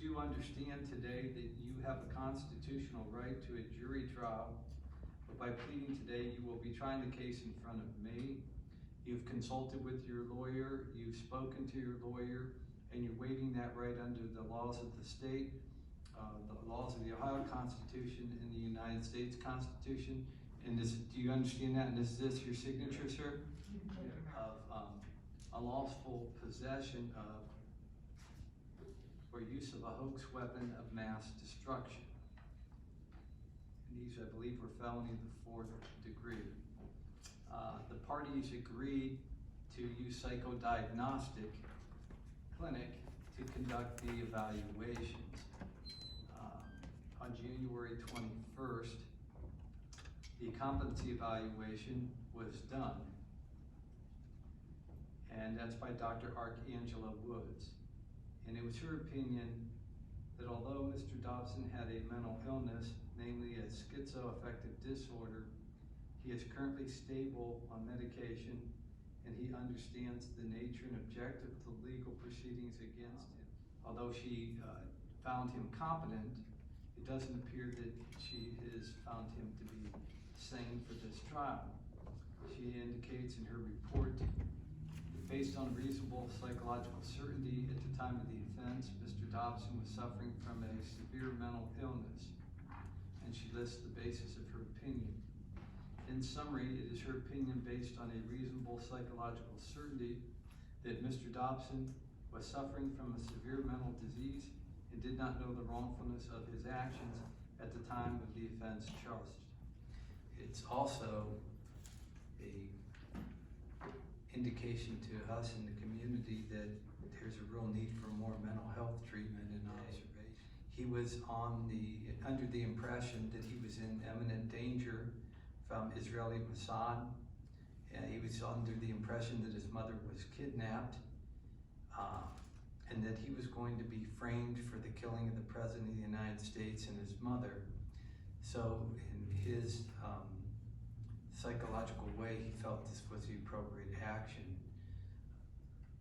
do understand today that you have a constitutional right to a jury trial, but by pleading today, you will be trying the case in front of me. You've consulted with your lawyer, you've spoken to your lawyer, and you're waiving that right under the laws of the state, the laws of the Ohio Constitution and the United States Constitution. And this, do you understand that? And is this your signature, sir? Of unlawful possession of or use of a hoax weapon of mass destruction. And these, I believe, were felony of the 4th degree. The parties agreed to use psychodiagnostic clinic to conduct the evaluations. On January 21st, the competency evaluation was done, and that's by Dr. Archangela Woods. And it was her opinion that although Mr. Dobson had a mental illness, namely a schizoaffective disorder, he is currently stable on medication and he understands the nature and objective of the legal proceedings against him. Although she found him competent, it doesn't appear that she has found him to be sane for this trial. She indicates in her report that based on reasonable psychological certainty at the time of the offense, Mr. Dobson was suffering from a severe mental illness, and she lists the basis of her opinion. In summary, it is her opinion based on a reasonable psychological certainty that Mr. Dobson was suffering from a severe mental disease and did not know the wrongfulness of his actions at the time of the offense charged. It's also a indication to us in the community that there's a real need for more mental health treatment and observation. He was under the impression that he was in imminent danger from Israeli Mossad. He was under the impression that his mother was kidnapped and that he was going to be framed for the killing of the President of the United States and his mother. So in his psychological way, he felt this was the appropriate action.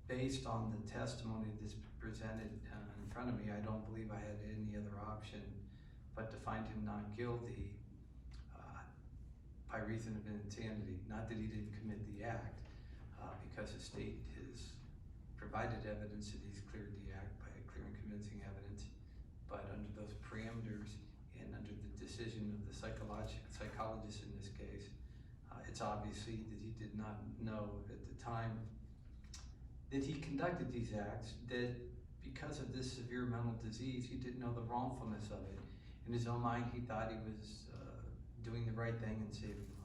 Based on the testimony that's presented in front of me, I don't believe I had any other option but to find him not guilty by reason of insanity. Not that he didn't commit the act, because the state has provided evidence that he's cleared the act by clear and convincing evidence, but under those parameters and under the decision of the psychologist in this case, it's obviously that he did not know at the time that he conducted these acts that because of this severe mental disease, he didn't know the wrongfulness of it. In his own mind, he thought he was doing the right thing and saving lives.